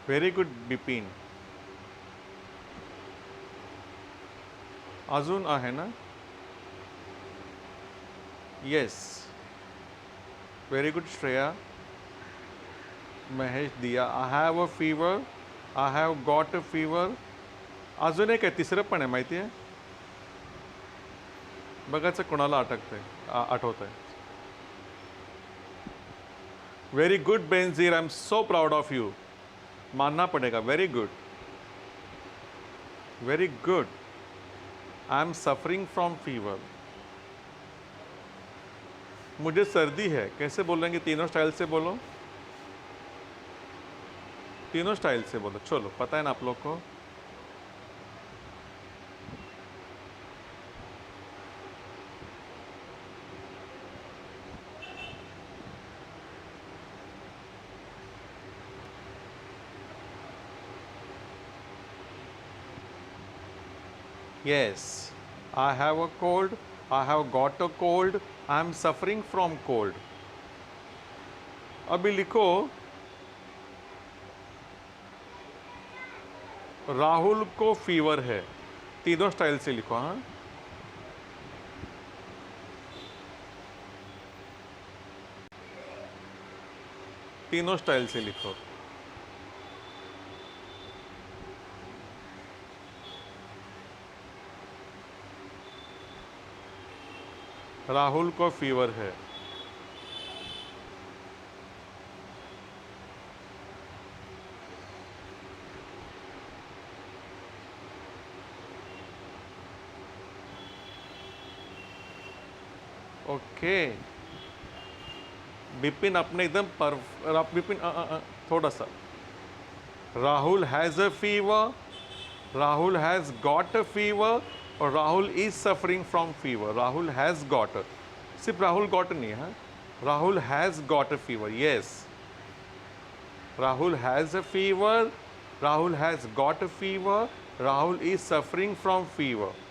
Very good Bipin. अजून आहे ना? Yes. Very good Shreya. Mahesh Diya. I have a fever. I have got a fever. अजून एक आहे, तिसरं पण आहे माहिती आहे. बघायचं कोणाला आठवत आहे. Very good Benazir. I am so proud of you. मानना पड़ेगा. Very good. Very good. I am suffering from fever. मुझे सर्दी है. कैसे बोलेंगे? तीनों स्टाइल से बोलो. तीनों स्टाइल से बोलो. चलो, पता है ना आप लोग को. Yes. I have a cold. I have got a cold. I am suffering from cold. अभी लिखो राहुल को फीवर है. तीनों स्टाइल से लिखो. हाँ, तीनों स्टाइल से लिखो. राहुल को फीवर है. ओके. बिपिन अपने एकदम बिपिन थोड़ा सा. Rahul has a fever. Rahul has got a fever. और Rahul is suffering from fever. Rahul has got. सिर्फ राहुल गॉट नहीं है. Rahul has got a fever. Yes. Rahul has a fever. Rahul has got a fever. Rahul is suffering from fever.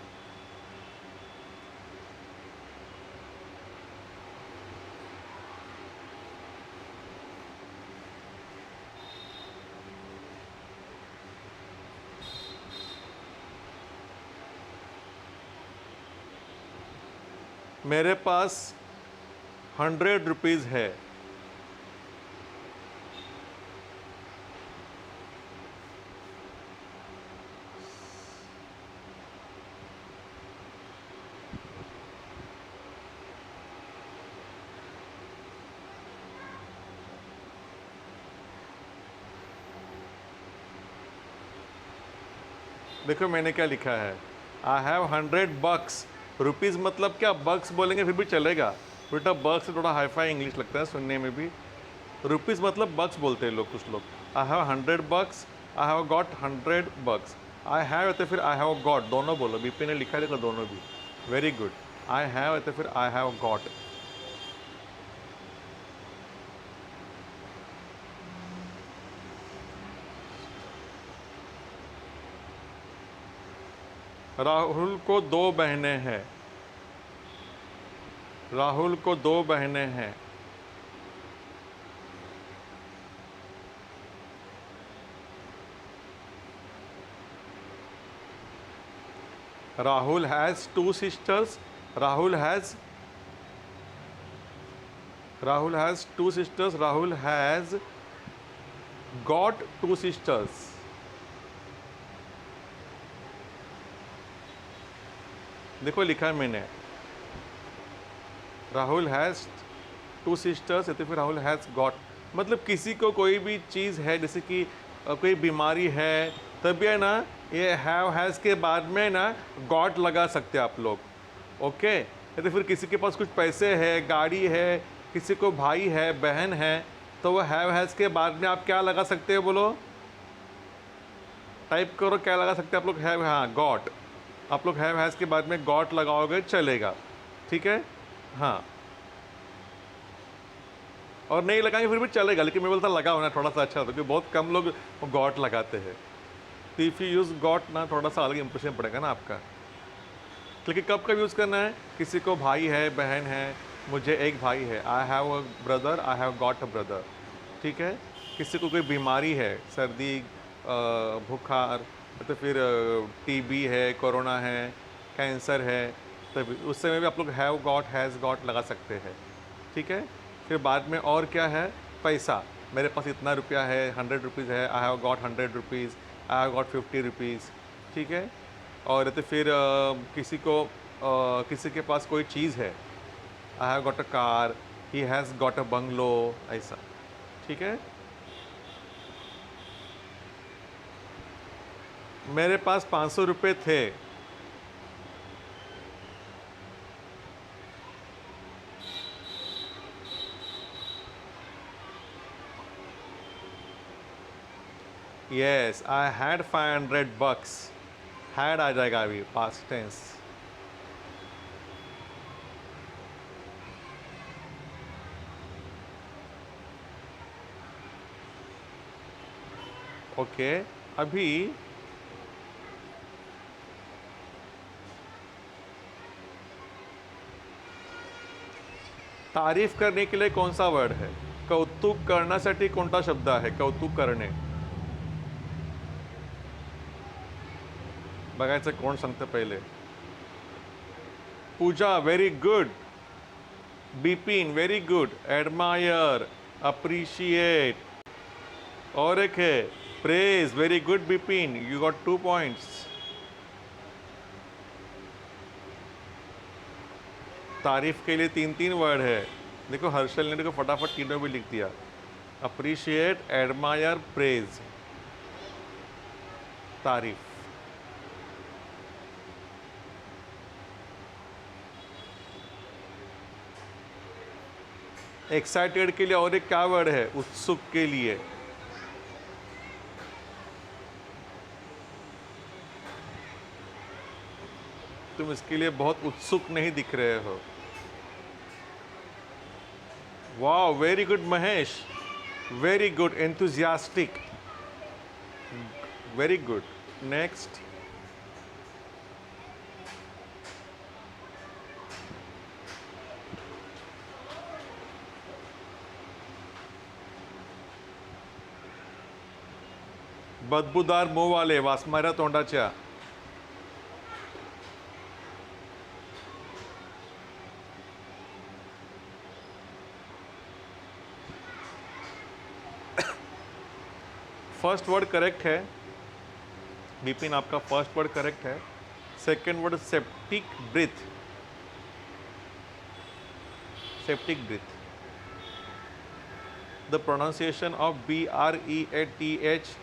मेरे पास 100 रुपीज़ है. देखो मैंने क्या लिखा है. I have 100 box. रुपीज़ मतलब क्या? बक्स बोलेंगे फिर भी चलेगा बेटा. बक्स से थोड़ा हाईफाई इंग्लिश लगता है सुनने में भी. रुपीज़ मतलब बक्स बोलते हैं लोग, कुछ लोग. I have 100 bucks. I have got 100 bucks. I have तो फिर आई हैव गॉट दोनों बोलो. बीपी ने लिखा है देखो दोनों भी. Very good. आई हैव तो फिर आई हैव गॉट. राहुल को 2 बहनें हैं. राहुल को 2 बहनें हैं. Rahul has 2 sisters. Rahul has 2 sisters. Rahul has got 2 sisters. देखो लिखा है मैंने. राहुल हैज़ 2 sisters या तो फिर राहुल हैज़ गॉट. मतलब किसी को कोई भी चीज़ है, जैसे कि कोई बीमारी है, तब है ना ये हैव हैज़ के बाद में ना गॉट लगा सकते हैं आप लोग. ओके. या तो फिर किसी के पास कुछ पैसे है, गाड़ी है, किसी को भाई है, बहन है, तो वो हैव हैज़ के बाद में आप क्या लगा सकते हो बोलो. टाइप करो क्या लगा सकते हैं आप लोग. हैव, हाँ, गॉट. आप लोग हैव हैज़ के बाद में गॉट लगाओगे चलेगा. ठीक है. हाँ, और नहीं लगाएंगे फिर भी चलेगा, लेकिन मैं बोलता लगाओ ना थोड़ा सा अच्छा होता है, क्योंकि बहुत कम लोग गॉट लगाते हैं. तो इफ़ यू यूज़ गॉट ना थोड़ा सा अलग इंप्रेशन पड़ेगा ना आपका. लेकिन कब कब यूज़ करना है? किसी को भाई है, बहन है. मुझे एक भाई है. I have a brother. I have got a brother. ठीक है. किसी को कोई बीमारी है, सर्दी, बुखार, तो फिर टीबी है, कोरोना है, कैंसर है, तभी उस समय भी आप लोग हैव गॉट, हैज़ गॉट लगा सकते हैं। ठीक है। फिर बाद में और क्या है, पैसा, मेरे पास इतना रुपया है, 100 रुपीज़ है, I have got 100 rupees, I have got 50 rupees. ठीक है। और तो फिर किसी को किसी के पास कोई चीज़ है, I have got a car, he has got a bungalow, ऐसा। ठीक है। मेरे पास 500 रुपये थे। Yes, I had 500 bucks। Had आ जाएगा अभी, पास्ट टेंस। ओके। अभी तारीफ करने के लिए कौन सा वर्ड है? कौतुक करण्यासाठी कोणता शब्द आहे? कौतुक करणे, बघायचं कोण सांगतं पहिले. Pooja, very good. Bipin, very good. Admire, appreciate. और एक है praise, very good Bipin, you got 2 points. तारीफ के लिए 3 वर्ड है. देखो हर्षल ने देखो फटाफट तीनों भी लिख दिया. अप्रिशिएट, एडमायर, प्रेज, तारीफ. एक्साइटेड के लिए और एक क्या वर्ड है? उत्सुक के लिए. तुम इसके लिए बहुत उत्सुक नहीं दिख रहे हो. वाह, very good Mahesh, very good. Enthusiastic, very good. Next. बदबूदार मुंह वाले, वासमाऱ्या तोंडाच्या. फर्स्ट वर्ड करेक्ट है बिपिन, आपका फर्स्ट वर्ड करेक्ट है. Second word septic breath, septic breath. The pronunciation of BREATH.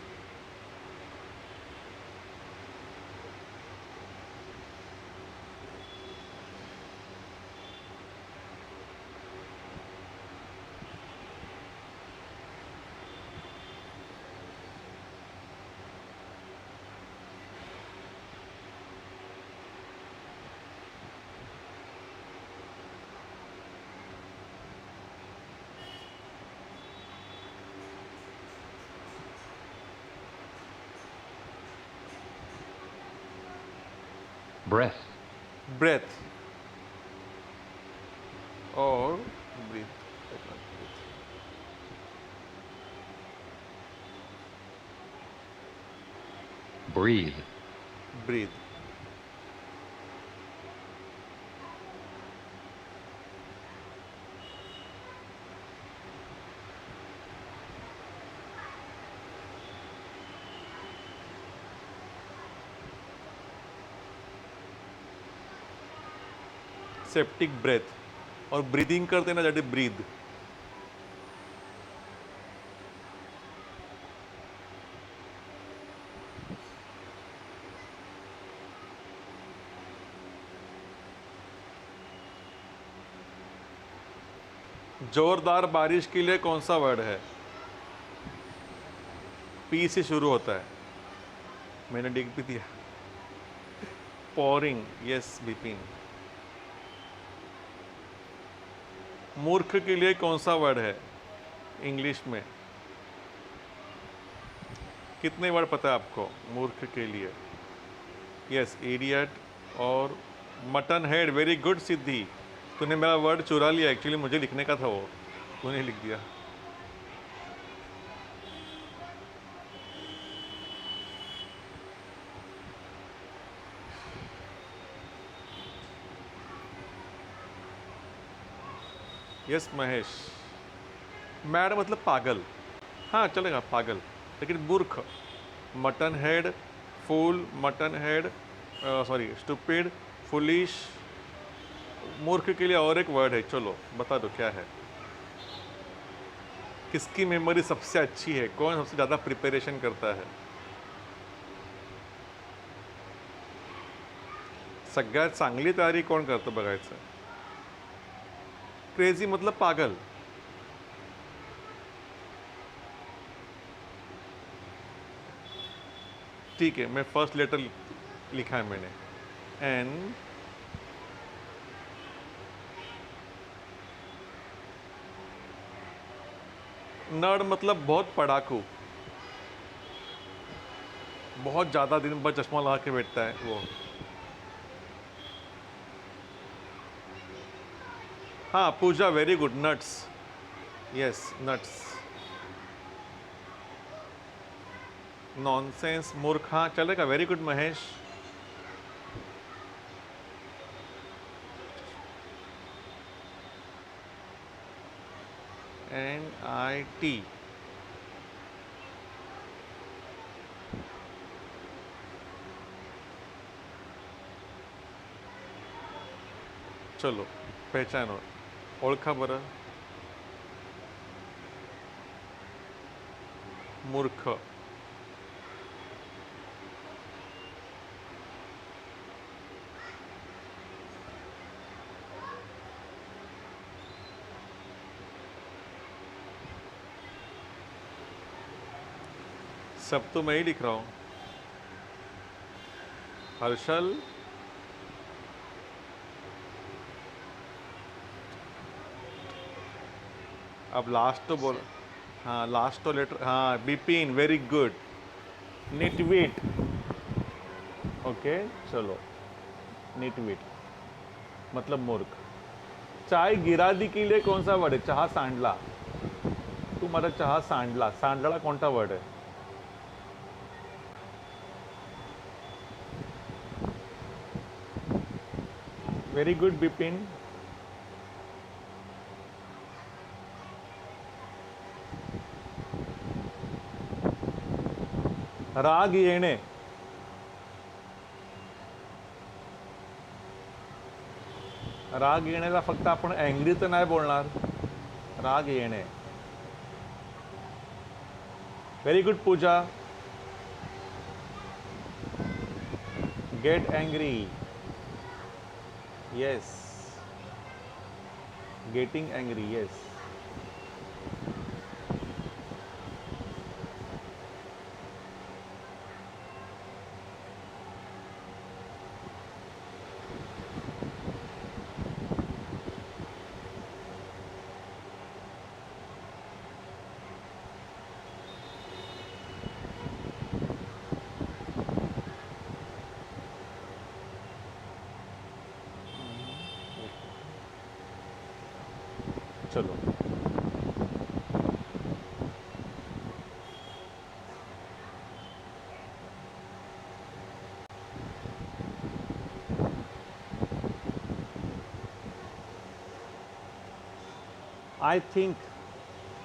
breath, breath or breathe. breathe, Breathe. Septic breath और breathing करते ना जाते ब्रीद. जोरदार बारिश के लिए कौन सा वर्ड है? पी से शुरू होता है. मैंने लिख भी दिया. Pouring, yes Bipin. मूर्ख के लिए कौन सा वर्ड है इंग्लिश में? कितने वर्ड पता है आपको मूर्ख के लिए? यस, इडियट और मटन हेड. वेरी गुड सिद्धि, तूने मेरा वर्ड चुरा लिया. एक्चुअली मुझे लिखने का था वो, तूने लिख दिया. यस महेश। मैड मतलब पागल, हाँ चलेगा पागल, लेकिन मूर्ख, mutton head, fool, mutton head, sorry stupid, foolish. मूर्ख के लिए और एक वर्ड है, चलो बता दो क्या है। किसकी मेमोरी सबसे अच्छी है, कौन सबसे ज़्यादा प्रिपरेशन करता है? सगळ्यात चांगली तयारी कोण करतं बघायचं। क्रेजी मतलब पागल। ठीक है, मैं फर्स्ट लेटर लिखा है मैंने, एन। नर्ड मतलब बहुत पढ़ाकू, बहुत ज़्यादा दिन भर चश्मा लगा के बैठता है वो। हाँ Pooja, very good, nuts, yes nuts. Nonsense, मूर्ख, हाँ चलेगा, वेरी गुड महेश। NIT, चलो पहचानो, ओळखा बरं। मूर्ख, सब तो मैं ही लिख रहा हूँ। हर्षल, अब लास्ट तो बोल, हाँ लास्ट तो लेटर, हाँ बिपिन, वेरी गुड। निटविट, ओके चलो, निटविट मतलब मूर्ख। चाय गिरा दी के लिए कौन सा वर्ड है? चहा सांडला, तू माझा चहा सांडला, सांडला कोणता वर्ड है? Very good Bipin. राग येणे, राग येण्याला फक्त आपण अँग्री तर नाही बोलणार, राग येणे। Very good Pooja. Get angry, yes, getting angry, yes. चलो आई थिंक,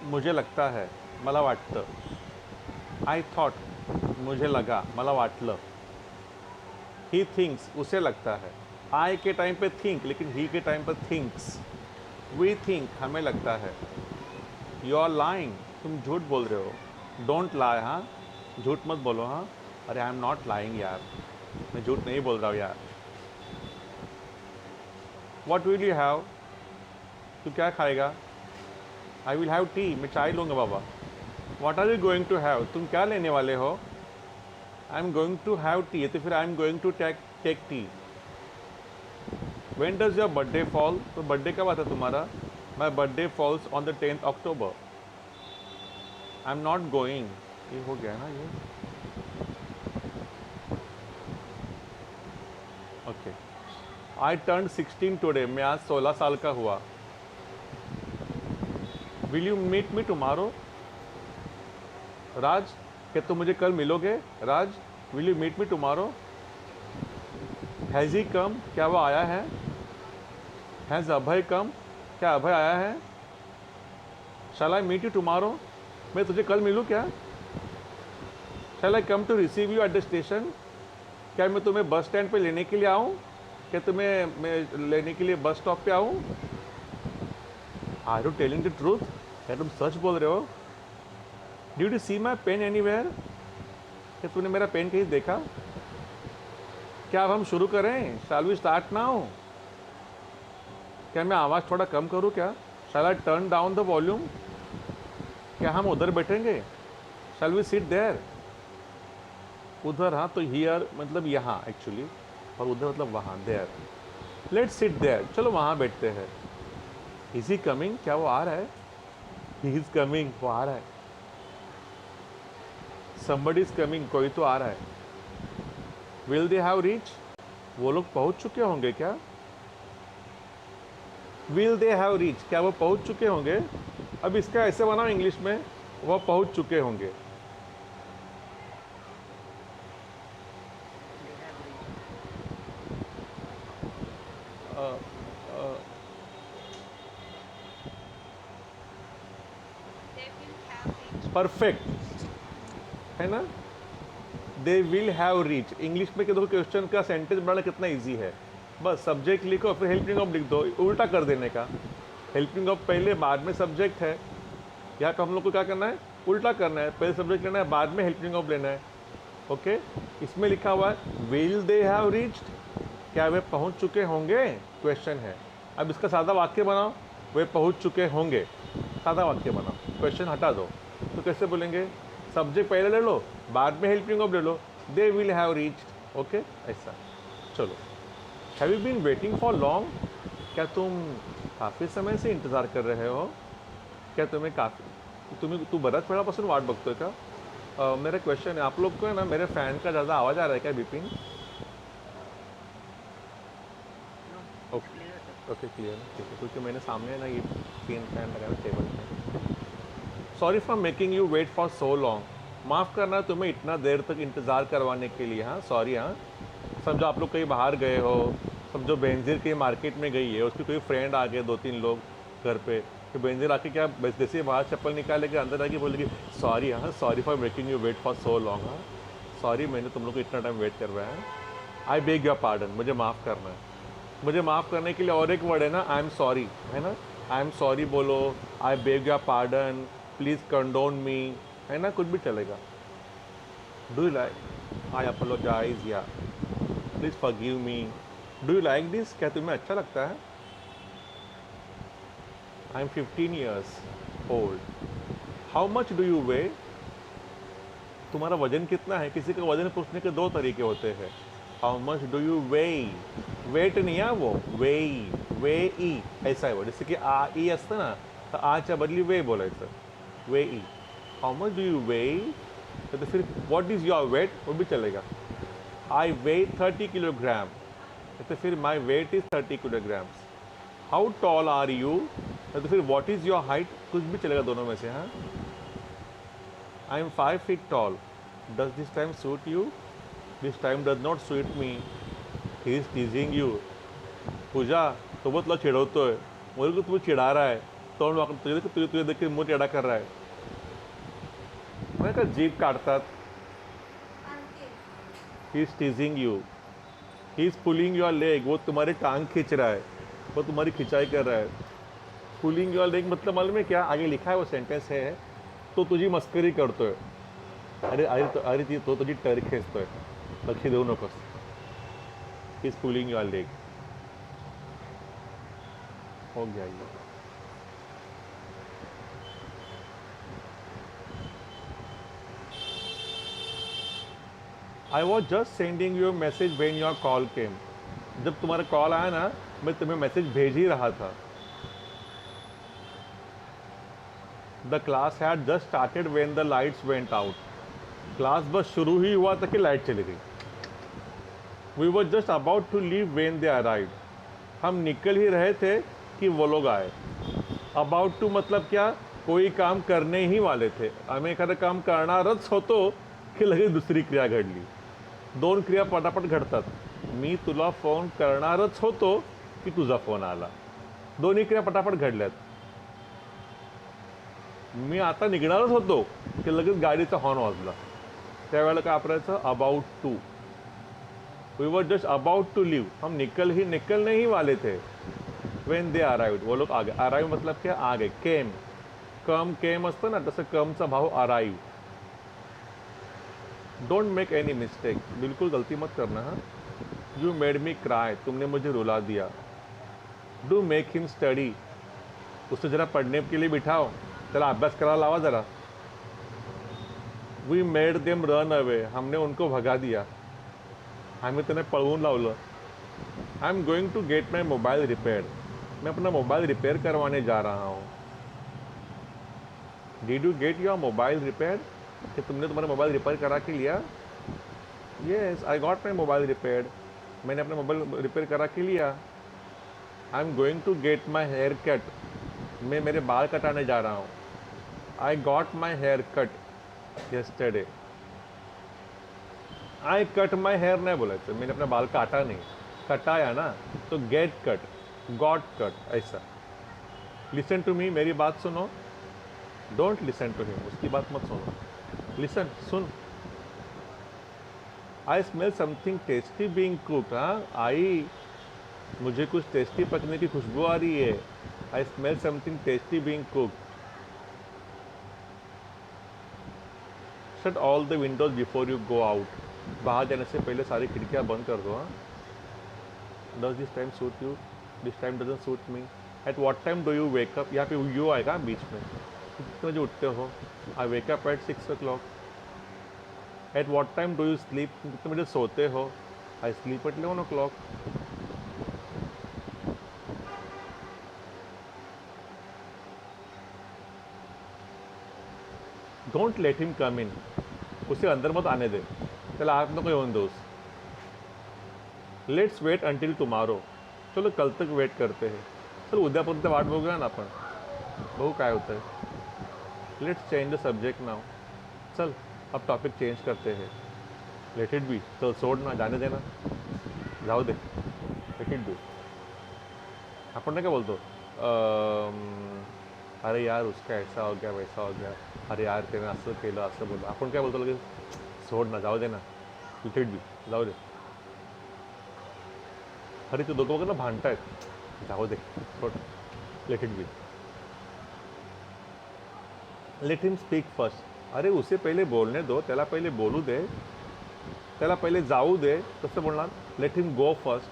मुझे लगता है, मला वाटतं। आई थॉट, मुझे लगा, मला वाटलं। ही थिंक्स, उसे लगता है। आई के टाइम पे थिंक, लेकिन ही के टाइम पर थिंक्स। वी थिंक, हमें लगता है। यू आर लाइंग, तुम झूठ बोल रहे हो। डोंट लाई, हाँ झूठ मत बोलो, हाँ। अरे आई एम नॉट लाइंग यार, मैं झूठ नहीं बोल रहा हूँ यार। वॉट विल यू हैव, तू क्या खाएगा? आई विल हैव टी, मैं चाय लूँगा बाबा। What are you going to have, तुम क्या लेने वाले हो? I am going to have tea, तो फिर I am going to take tea. When does your birthday fall? तो बर्थडे कब आता तुम्हारा? My birthday falls on the 10th October. I'm not going. ये हो गया ना ये? Okay. I turned 16 today. मैं आज 16 साल का हुआ। Will you meet me tomorrow? राज, क्या तुम मुझे कल मिलोगे? राज, will you meet me tomorrow? Has he come? क्या वो आया है? हैज़ अभय कम, क्या अभय आया है? Shall I meet you tomorrow, मैं तुझे कल मिलूँ क्या? Shall I come to receive you at the station, क्या मैं तुम्हें बस स्टैंड पे लेने के लिए आऊँ? क्या तुम्हें मैं लेने के लिए बस स्टॉप पे आऊँ? Are you telling the truth, क्या तुम सच बोल रहे हो? Did you see my pen anywhere, क्या तूने मेरा पेन कहीं देखा? क्या अब हम शुरू करें? शैल वी स्टार्ट नाउ, क्या मैं आवाज़ थोड़ा कम करूँ क्या? Shall I turn down the volume, क्या हम उधर बैठेंगे? शैल वी सिट देयर, उधर, हाँ तो हियर मतलब यहाँ एक्चुअली, और उधर मतलब वहाँ, देयर। लेट्स सिट देयर, चलो वहाँ बैठते हैं। इज ही कमिंग, क्या वो आ रहा है? ही इज कमिंग, वो आ रहा है। somebody is coming, कोई तो आ रहा है। will they have reached, वो लोग पहुँच चुके होंगे क्या? will they have reached, क्या वो पहुँच चुके होंगे? अब इसका ऐसे बनाओ इंग्लिश में, वो पहुँच चुके होंगे। परफेक्ट है ना? दे विल हैव रीच, इंग्लिश में देखो क्वेश्चन का सेंटेंस बनाना कितना इजी है। बस सब्जेक्ट लिखो, फिर हेल्पिंग ऑफ लिख दो, उल्टा कर देने का। हेल्पिंग ऑफ पहले, बाद में सब्जेक्ट है। यहाँ पे हम लोग को क्या करना है? उल्टा करना है, पहले सब्जेक्ट लेना है, बाद में हेल्पिंग ऑफ लेना है। ओके, इसमें लिखा हुआ है विल दे हैव रीच्ड, क्या वे पहुँच चुके होंगे, क्वेश्चन है। अब इसका सादा वाक्य बनाओ, वे पहुँच चुके होंगे, सादा वाक्य बनाओ, क्वेश्चन हटा दो। तो कैसे बोलेंगे? सब्जेक्ट पहले ले लो, बाद में हेल्पिंग ऑफ ले लो, they will have reached. Okay, ऐसा। चलो, have you been waiting for long, क्या तुम काफ़ी समय से इंतज़ार कर रहे हो? क्या तुम्हें तू बऱ्याच वेळापासून वाट बघतोय का? मेरा क्वेश्चन है, आप लोग को है ना मेरे फ़ैन का ज़्यादा आवाज़ आ रहा है क्या बिपिन? ओके ओके, क्लियर है, ठीक है, क्योंकि मैंने सामने ना ये फैन लगाया टेबल पे। Sorry for making you wait for so long, माफ़ करना तुम्हें इतना देर तक इंतज़ार करवाने के लिए। हाँ सॉरी। हाँ, समझो आप लोग कहीं बाहर गए हो, समझो बेंजीर कहीं मार्केट में गई है, उसके कोई फ्रेंड आ गए, 2-3 लोग घर पे, तो बेंजीर आके क्या जैसे बाहर चप्पल निकाले के अंदर आके बोलेगी सॉरी, हाँ sorry for making you wait for so long, हाँ सॉरी मैंने तुम लोग को इतना टाइम वेट करवाया है। आई बेग योर पार्डन, मुझे माफ़ करना है। मुझे माफ़ करने के लिए और एक वर्ड है ना, आई एम सॉरी, है ना? आई एम सॉरी बोलो, I beg your pardon, please condone me, है ना? कुछ भी चलेगा। Do you like, I apologise, या please forgive me, do you like this, क्या तुम्हें अच्छा लगता है? I am 15 years old, how much do you weigh, तुम्हारा वजन कितना है? किसी का वजन पूछने के 2 तरीके होते हैं, how much do you weigh, weight नहीं है वो, वे ई, ऐसा है वो, जैसे कि आ ई असतं ना, तर आच्या बदली वे बोलायचं, वे ई। हाउ मच डू यू वे, तो फिर व्हाट इज़ योर वेट, वो भी चलेगा। आई वेट 30 किलोग्राम, तो फिर my weight is 30 kilograms। How tall are you, तो फिर व्हाट इज़ योर हाइट, कुछ भी चलेगा दोनों में से। हाँ, I am 5 feet tall, does this time suit you, this time does not suit me, he is teasing you. Pooja, तो वो तुला चिडवतोय, मुझे को तू चिढ़ा रहा है, तोंड वाकड तुझे देख के मुंह टेढ़ा कर रहा है, मैं का जीभ काटतात। He is teasing you, he is pulling your leg, वो तुम्हारी टांग खींच रहा है, वो तुम्हारी खिंचाई कर रहा है। पुलिंग योर लेग मतलब मालूम है क्या? आगे लिखा है वो सेंटेंस है, तो तुझी मस्करी करतोय, अरे अरे अरे ती तो तुझी टर खेचतोय, लक्ष देऊ नकोस। ही इज पुलिंग योर लेग, हो गया ये। I was just sending you message when your call केम, जब तुम्हारा कॉल आया ना, मैं तुम्हें मैसेज भेज ही रहा था। The class had just started when the lights went out, class बस शुरू ही हुआ था कि लाइट चली गई। We were just about to leave when they arrived, हम निकल ही रहे थे कि वो लोग आए। अबाउट टू मतलब क्या? कोई काम करने ही वाले थे, आम्ही एखादं काम करणारच होतो की लगेच दुसरी क्रिया घडली। 2 क्रिया पटापट घडतात, मी तुला फोन करणारच होतो की तुझा फोन आला, दोन्ही क्रिया पटापट घडल्यात। मी आता निघणारच होतो की लगेच गाडीचा हॉर्न वाजला. त्यावेळेला काय वापरायचं? About to. We were just about to leave. हम निकलने ही वाले थे. वेन दे अराइव्ड, वो लोग आ गए. अराइव मतलब क्या? आ गए. केम, केम असतं ना, तसं कमचा भाव arrive. Don't make any mistake. बिल्कुल गलती मत करना. हाँ, यू मेड मी क्राई. तुमने मुझे रुला दिया. Do make him study. उसे जरा पढ़ने के लिए बिठाओ, चला अभ्यास करायला लावा जरा. We made them run away. हमने उनको भगा दिया. आम्ही त्यांना पळवून लावलं. I am going to get my mobile repair. मैं अपना मोबाइल रिपेयर करवाने जा रहा हूँ. Did you get your mobile repair? कि तुमने तुम्हारा मोबाइल रिपेयर करा के लिया? Yes, I got my mobile repaired. मैंने अपना मोबाइल रिपेयर करा के लिया. I am going to get my hair cut. मैं मेरे बाल कटाने जा रहा हूँ. I got my hair cut yesterday. I cut my hair नहीं बोलायचं, मैंने अपना बाल काटा नहीं, कटाया ना, तो गेट कट, गॉट कट, ऐसा. Listen to me. मेरी बात सुनो. Don't listen to him. उसकी बात मत सुनो. लिसन, सुन. I smell something tasty being cooked. हाँ आई, मुझे कुछ टेस्टी पकने की खुशबू आ रही है. आई smell something tasty being cooked. Shut all the Windows before you go out. बाहर जाने से पहले सारी खिड़कियां बंद कर दो. हाँ. Does this time suit you? This time doesn't suit me. At what time do you wake up? यहाँ पे यू आएगा बीच में. कितने बजे उठते हो? I wake up at 6 o'clock. At what time do you sleep? कितने बजे सोते हो? I sleep at 11 o'clock. Don't let him come in. उसे अंदर मत आने दे. त्याला आत नको येऊन दोस. Let's wait until tomorrow. चलो कल तक वेट करते हैं. चल उद्यापर्यंत वाट बघूया ना आपण. बघू काय होतं आहे. लेट्स चेंज द सब्जेक्ट नाव. चल अब टॉपिक चेंज करते हैं. Let it be. चल सोड ना, जाने देना, जाऊ दे, लेट इट बी. आपण नाही काय बोलतो, अरे यार उसका ऐसा हो गया वैसा हो गया, अरे यार त्याने असं केलं असं बोललं. आपण काय बोलतो लगेच? सोड ना, जाऊ दे ना, लेट इट बी, जाऊ दे. अरे ते दोघं बघ ना भांडतायत, जाऊ दे, सोड, let it be. Let him speak first. अरे उसे पहले बोलने दो, त्याला पहिले बोलू दे, त्याला पहिले जाऊ दे. कसं बोलणार? Let him go first.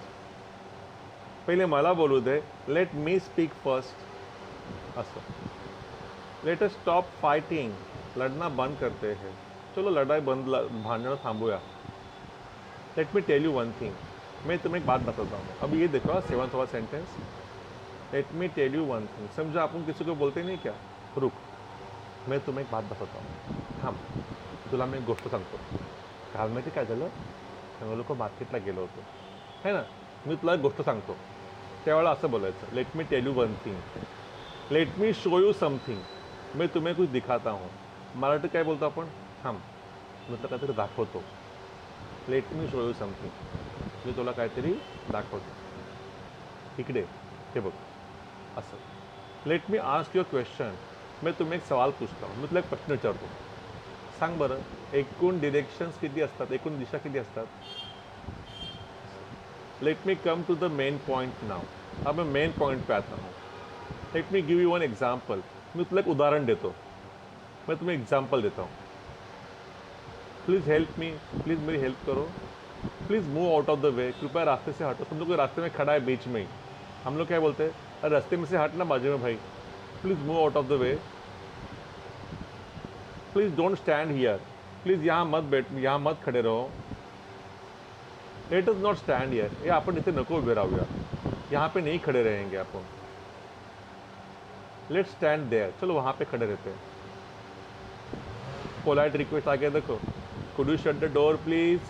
पहिले मला बोलू दे, लेट मी स्पीक फर्स्ट. असं. Let us stop fighting. लड़ना बंद करते हैं. चलो लड़ाई बंद, भांडना थांबूया. Let me tell you one thing. मैं तुम्हें एक बात बताता हूँ. अब ये देखो 7th वाला sentence. Let me tell you one thing. समझो आपण किसी को बोलते नहीं क्या? रुक, मैं तुम्हें एक बात बताता हूँ. थांब, तुला मी एक गोष्ट सांगतो. काल माहिती काय झालं? आम्ही लोक मार्केटला गेलो होतो, है ना. मी तुला एक गोष्ट सांगतो. त्यावेळेला असं बोलायचं, let me tell you one thing. Let me show you something. मैं तुम्हें कुछ दिखाता हूँ. मराठी काय बोलतो आपण? थांब, मी तुला काहीतरी दाखवतो. Let me show you something. मी तुला काहीतरी दाखवतो. इकडे हे बघ, असं. Let me ask your question. मैं तुम्हें एक सवाल पूछता हूँ. मी तुला एक प्रश्न विचारतो. सांग बरं, एकूण डिरेक्शन्स किती असतात? एकूण दिशा किती असतात? Let me come to the main point now. अब मैं मेन पॉइंट पे आता हूँ. Let me give you one example. मैं तुला एक उदाहरण देतो. मैं तुम्हें एग्जाम्पल देता हूँ. Please help me. प्लीज़ मेरी हेल्प करो. Please move out of the way. कृपया रास्ते से हटो. तुम लोग कोई रास्ते में खड़ा है बीच में ही, हम लोग क्या बोलते हैं? अरे रास्ते में से हटना बाजू में भाई. Please move out of the way. Please don't stand here. Please यहाँ मत बैठ, यहाँ मत खड़े रहो. Let us not stand here. ये आपण इथे नको उभे राहूया. यहाँ पे नहीं खड़े रहेंगे आपण. Let stand there. चलो वहाँ पे खड़े रहते हैं. पोलाइट रिक्वेस्ट आगे देखो. Could you shut the door please?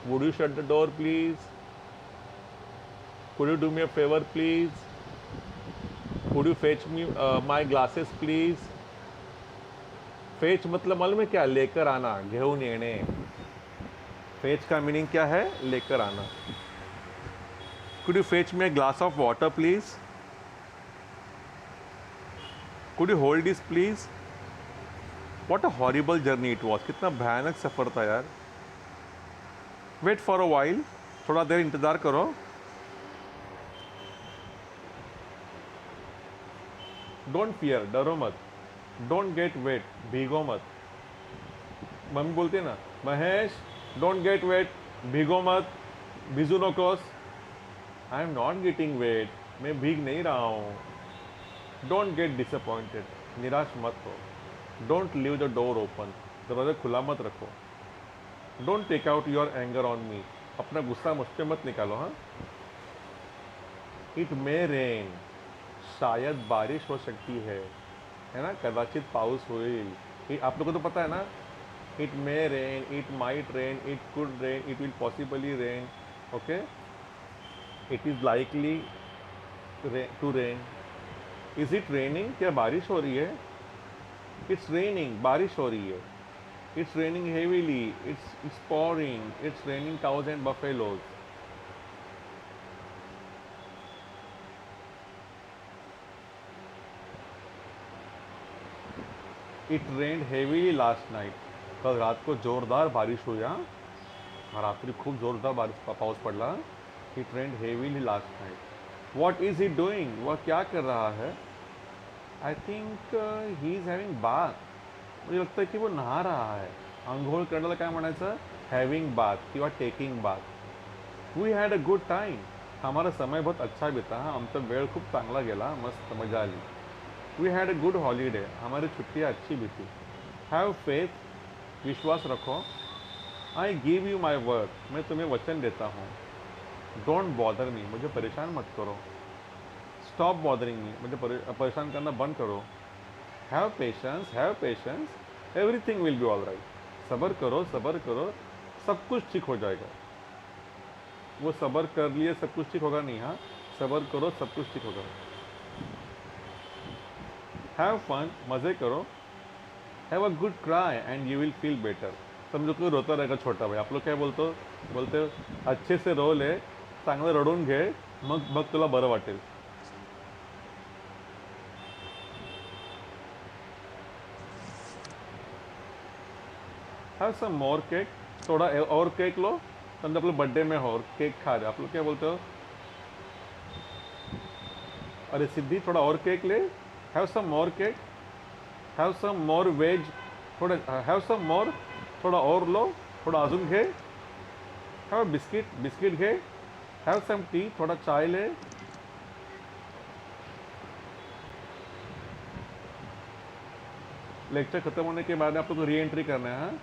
Would you shut the door please? Could you do me a favour please? Could you fetch me my glasses please? Fetch मतलब मालूम है क्या? लेकर आना, घेऊन येणे. फेच का मीनिंग क्या है? लेकर आना. Could you fetch me a glass of water please? Could you hold this please? What a horrible journey it was, कितना भयानक सफ़र था यार। वेट फॉर अ वाइल, थोड़ा देर इंतज़ार करो। डोंट फियर, डरो मत। डोंट गेट वेट, भीगो मत। मम्मी बोलती है ना, महेश डोंट गेट वेट, भीगो मत, भिजू नकोस। I am not getting wait, मैं भीग नहीं रहा हूँ। डोंट गेट डिसअपॉइंटेड, निराश मत हो। Don't leave the door open, दरवाजा खुला मत रखो। Don't take out your anger on me, अपना गुस्सा मुझ पे मत निकालो। हाँ, इट मे रेन, शायद बारिश हो सकती है ना, कदाचित पाउस हुई। आप लोगों को तो पता है ना, it may rain, it might rain, it could rain, it will possibly rain. Okay, it is likely to rain. Is it raining, क्या बारिश हो रही है? इट्स रेनिंग, बारिश हो रही है। It's raining heavily, it's pouring, it's raining cows and buffaloes। It rained heavily last night, कल रात को जोरदार बारिश हुई। हाँ, रात्रि खूप जोरदार पाऊस पडला। It rained heavily last night. What is he doing, वह क्या कर रहा है? I think he is having bath, मुझे लगता है कि वो नहा रहा है। आंघोळ करण्याला काय म्हणायचं? हॅव्हिंग बाथ किंवा taking bath. We had a good time, हमारा समय बहुत अच्छा बीता। हाँ, आमचा वेळ खूप चांगला गेला, मस्त मजा आली। We had a good holiday, हमारी छुट्टियाँ अच्छी बीती। हैव फेथ, विश्वास रखो। I give you my word, मैं तुम्हें वचन देता हूँ। डोंट बॉदर मी, मुझे परेशान मत करो। स्टॉप बॉदरिंग मी, मुझे परेशान करना बंद करो। Have patience, everything will be all right. सब्र करो, सब्र करो, सब कुछ ठीक हो जाएगा। वो सब्र कर लिए सब कुछ ठीक होगा नहीं। हाँ, सब्र करो, सब कुछ ठीक होगा। हैव फन, मज़े करो। Have a good cry and you will feel better. समझो कोई रोता रहेगा छोटा भाई, आप लोग क्या बोलते हो? बोलते हो अच्छे से रो ले, चांगलं रडून घे, मग मग तुला बरं वाटेल। हैव सम मोर केक, थोड़ा और केक लो। समझो आप लोग बर्थडे में हो और केक खा रहे हो, आप लोग क्या बोलते हो? अरे सिद्धि, थोड़ा और केक ले। Have some more cake, have some more veg, थोड़ा हैव सम मोर, थोड़ा और लो, थोड़ा अजून घे। हैव बिस्किट, बिस्किट घे। हैव सम टी, थोड़ा चाय ले। लेक्चर खत्म होने के बाद आप लोग को री एंट्री करना है। हाँ,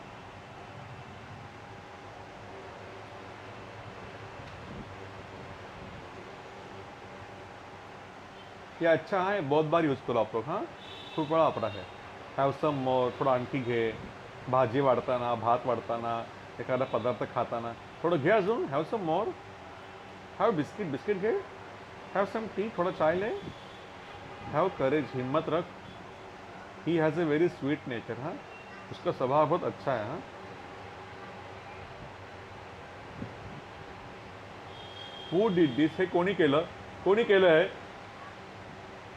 ये अच्छा है, बहुत बार यूज़ करो आप लोग। हाँ, खूप वेळा वापरा है। हॅव सम मोर, थोडं आणखी घे। भाजी वाढताना, भात वाढताना, एखादा पदार्थ खाताना थोडं घे अजून। Have some more. Have biscuit, biscuit घे। हैव सम टी, थोड़ा चाय ले। हैव करेज, हिम्मत रख। He has a very sweet nature. हाँ, उसका स्वभाव बहुत अच्छा है। हाँ, हु डिड दिस, हे कोणी केलं? कोणी केलं आहे?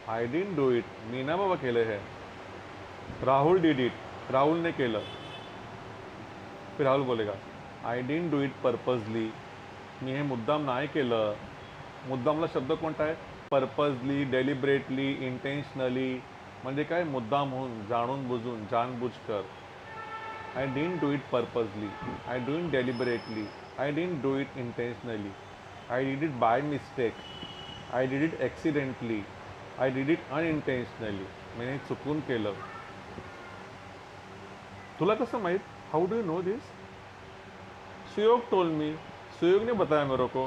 I didn't do it, Meena बाबा केलं है। राहुल डिड इट, राहुल ने केलं। फिर राहुल बोलेगा I didn't do it purposely, मी हे मुद्दाम नाही केलं। मुद्दामला शब्द कोणता आहे? पर्पजली, डेलिब्रेटली, इंटेन्शनली, म्हणजे काय? मुद्दामहून, जाणून बुजून, जानबूझकर। I didn't do it purposely, I do it deliberately, I didn't do it intentionally, I did it by mistake, I did it accidentally, I did it unintentionally, मैंने चुकून केलं। तुला कसं माहीत? How do you know this? Suyog told me, Suyog ने बताया मेरे को।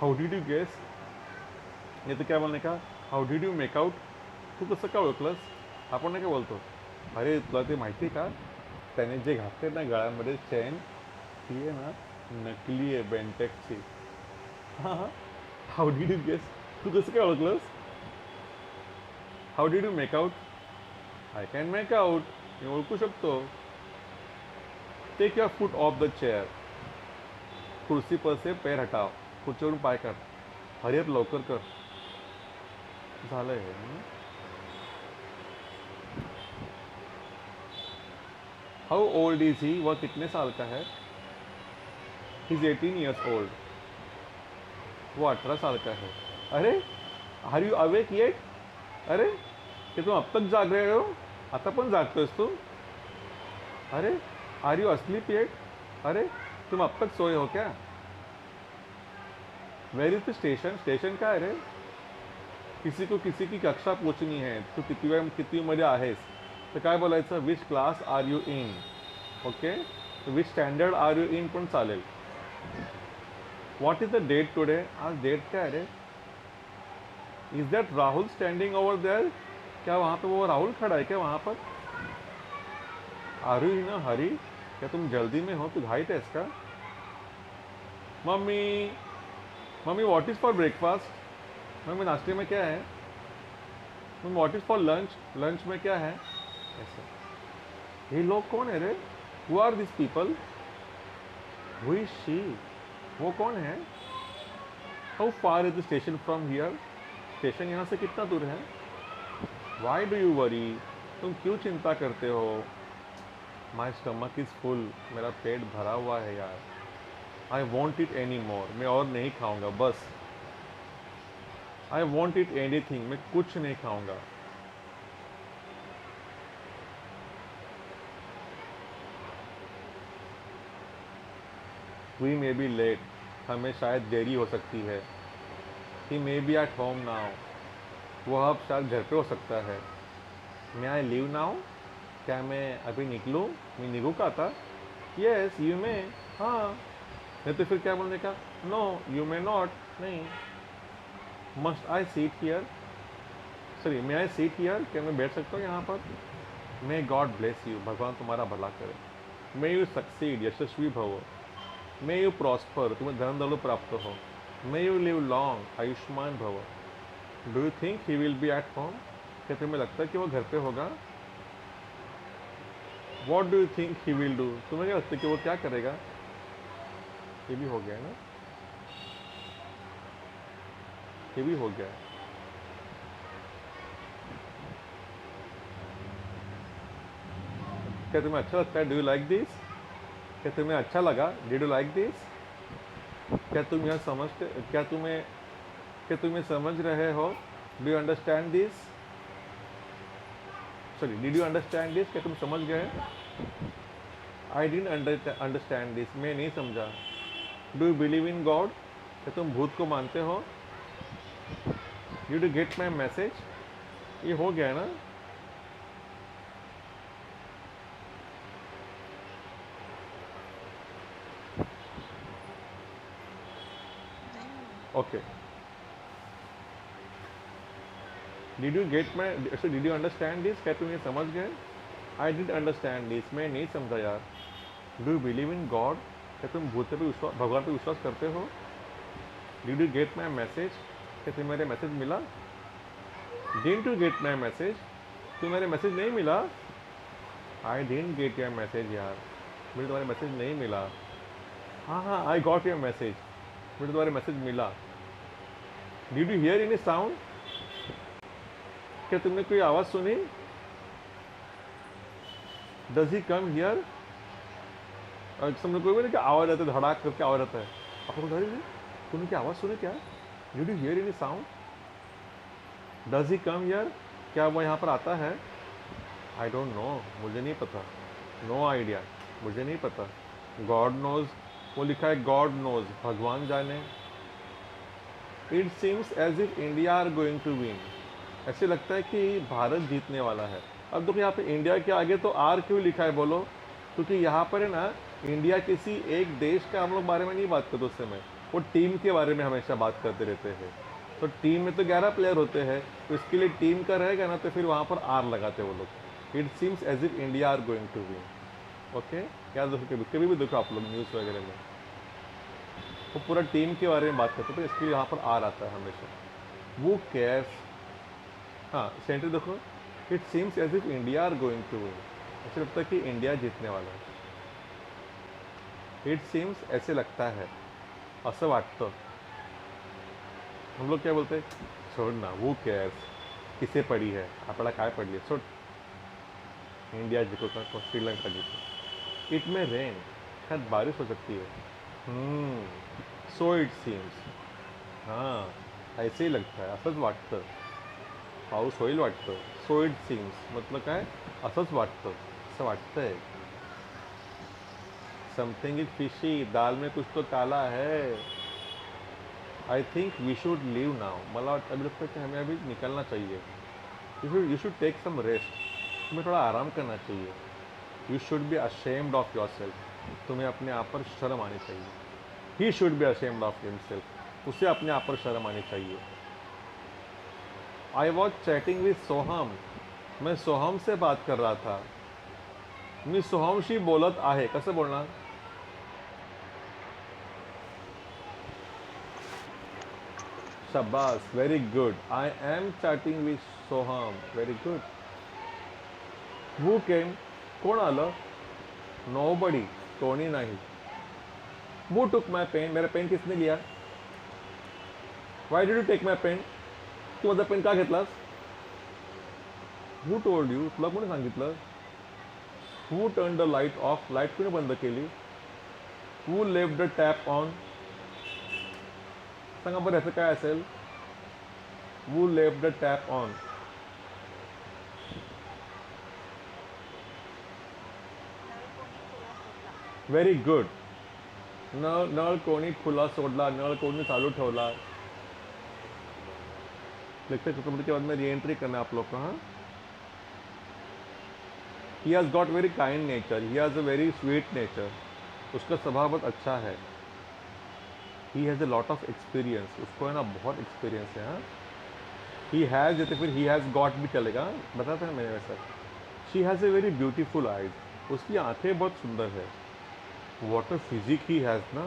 हाउ डिड यू गेस, नाही तर काय बोलणे का, how did you make out, तू कसं काय ओळखलंस? आपण नाही काय बोलतो, अरे तुला ते माहिती आहे का, त्याने जे घातले ना गळ्यामध्ये चेन, ती आहे ना नकली आहे, बेंटेक्सची। हां हां, हाउ डिड यू गेस, तू कसं काय ओळखलंस? How did you make out, I can make out, मी ओळखू शकतो। Take your foot off the chair, कुर्सी पर से पैर हटाओ, खुर्चीवरून पाय काढ। हरी अप, लवकर कर। झालं हे। हाउ ओल्ड इज ही, वह कितने साल का है? ही इज 18 ईयर्स ओल्ड, वो 18 साल का है। अरे, आर यू अवेक येट? अरे, कि तुम अब तक जाग रहे हो? आता पण जागतोयस तू? अरे, आर यू अस्लीप येट? अरे, तुम अब तक सोए हो क्या? Where is the station? Station काय आहे रे? किसी को किसी की कक्षा पूछनी है, तू किती मध्ये आहेस, तर काय बोलायचं? Which class are you in? Okay, which standard are you in पण चालेल. What is the date today? आज डेट क्या है रे? Is that Rahul standing over there? क्या वहाँ पे वो राहुल खड़ा है क्या वहाँ पर? Are you in a hurry? क्या तुम जल्दी में हो? तू घाई थे इसका? Mummy, mummy what is for breakfast? Mummy नाश्ते में क्या है? Mummy what is for lunch? Lunch में क्या है? ऐसे. ये लोग कौन है रे? Who are this people? Who is she? वो कौन है? How far is the station from here? Station यहाँ से कितना दूर है? Why do you worry? तुम क्यों चिंता करते हो? माई स्टमक इज़ फुल, मेरा पेट भरा हुआ है यार. I want it any more, मैं और नहीं खाऊंगा बस. I want it any thing, मैं कुछ नहीं खाऊंगा. वी मे बी लेट, हमें शायद देरी हो सकती है. He may be at home now, वह अब शायद घर पे हो सकता है. May I leave now? क्या मैं अभी निकलूँ? मैं निकलूँ का था? Yes you may. हाँ, नहीं तो फिर क्या बोलने का? No you may not. नहीं. Must I sit here? Sorry, may I sit here? क्या मैं बैठ सकता हूँ यहाँ पर? मे गॉड ब्लेस यू, भगवान तुम्हारा भला करे. मे यू सक्सीड, यशस्वी भवो. मे यू प्रॉस्पर, तुम्हें धन दौलत प्राप्त हो. मे यू लिव लॉन्ग, आयुष्मान भव. Do you think he will be at home? क्या तुम्हें लगता है कि वो घर पे होगा? What do you think he will do? तुम्हें क्या लगता है कि वो क्या करेगा? ये भी हो गया ना, ये भी हो गया. क्या तुम्हें अच्छा लगता है? Do you like this? क्या तुम्हें अच्छा लगा? Did you like this? क्या तुम यह समझते, क्या तुम्हें समझ रहे हो? Do you understand this? Sorry, did you understand this? क्या तुम समझ गए? आई डिडंट अंडरस्टैंड दिस, मैं नहीं समझा. Do you believe in God? क्या तुम भूत को मानते हो? Did you get my message? ये हो गया ना. Okay. Did you get my, did you understand this? क्या तुम ये समझ गए? आई डिड अंडरस्टैंड दिस, मैं नहीं समझा यार. Do you believe in God? क्या तुम भूत पे विश्वास, भगवान पे विश्वास करते हो? Did you get my message? क्या तुम्हें मेरे मैसेज मिला? Didn't you get my message? तुम्हें मेरे मैसेज नहीं मिला? I didn't get your message यार, मुझे तुम्हारे मैसेज नहीं मिला. हाँ हाँ, आई गॉट योर मैसेज, मुझे तुम्हारे मैसेज मिला. Did you here any sound? क्या तुमने कोई आवाज़ सुनी? Does he come here? और समझो कोई नहीं, क्या आवाज़ आता है, धड़ाक करके आवाज़ आता है. आपको तुमने क्या आवाज़ सुनी क्या? Did you here any sound? Does he come here? क्या वो यहाँ पर आता है? आई डोंट नो, मुझे नहीं पता. नो आइडिया, मुझे नहीं पता. गॉड नोज, वो लिखा है गॉड नोज, भगवान जाने. It seems as if India are going to win, ऐसे लगता है कि भारत जीतने वाला है. अब देखो यहाँ पे इंडिया के आगे तो आर क्यों लिखा है बोलो? क्योंकि यहाँ पर है ना, इंडिया किसी एक देश का हम लोग बारे में नहीं बात करते उस समय, वो टीम के बारे में हमेशा बात करते रहते हैं. तो टीम में तो 11 प्लेयर होते हैं, तो इसके लिए टीम का रहेगा ना, तो फिर वहाँ पर आर लगाते वो लोग. It seems as if India are going to win. Okay, याद रखो, कभी भी देखो आप लोग न्यूज़ वगैरह में वो पूरा टीम के बारे में बात करते हैं, तो इसके लिए यहाँ पर आर आता है हमेशा. वो कैस, हाँ सेंटर देखो, it seems as if India are going to win, ऐसे लगता है कि इंडिया जीतने वाला है. इट सीम्स, ऐसे लगता है, असं वाटतं. हम लोग क्या बोलते हैं? छोड़ ना, वो कैस, किसे पड़ी है, आपल्याला काय पडली, सोड. इंडिया जिंको का श्रीलंका जिंको. इट में रेन, शायद बारिश हो सकती है। सो इट सीम्स, हां ऐसे ही लगतं आहे, असंच वाटतं, पाऊस होईल वाटतं. सो इट सीम्स मतलब काय, असंच वाटतं, असं वाटतंय. समथिंग इज फिशी, दाल में कुछ तो काला है. I think we should leave now, मला अभी लगता है कि हमें अभी निकलना चाहिए. You should take some rest, तुम्हें थोड़ा आराम करना चाहिए. You should be ashamed of yourself, तुम्हें अपने आप पर शर्म आनी चाहिए. He should be ashamed of himself, उसे अपने आप पर शर्म आनी चाहिए. I was chatting with Soham, मैं सोहम से बात कर रहा था. मी सोहमशी बोलत आहे, कसं बोलणार? शाबास, very good. I am chatting with Soham, very good. Who came, कोण आलं? नोबडी, कोणी नाही. हु टुक माय पेन, मेरा पेन किसने लिया? Why did you take my pen, तू माझा पेन का घेतलास? हु टोल्ड यू, तुला कोणी सांगितलं? Who turn the light off, light कोणी बंद केली? Who left the tap on, सांगा बरं याचं काय असेल? Who left the tap on. Very good. नळ नळ कोणी खुला सोडला, नळ कोणी चालू ठेवला. लेक्चर खत्म के बाद में री एंट्री करना है आप लोग को. हाँ, ही has got very kind nature, he has a very sweet nature, उसका स्वभाव बहुत अच्छा है. He has a lot of experience, उसको है ना बहुत एक्सपीरियंस है. हाँ, ही हैज़ जैसे फिर ही हैज़ गॉट भी चलेगा, बताता है मैंने वैसा. She has a very beautiful eyes, उसकी आंखें बहुत सुंदर है. What a physique he has ना,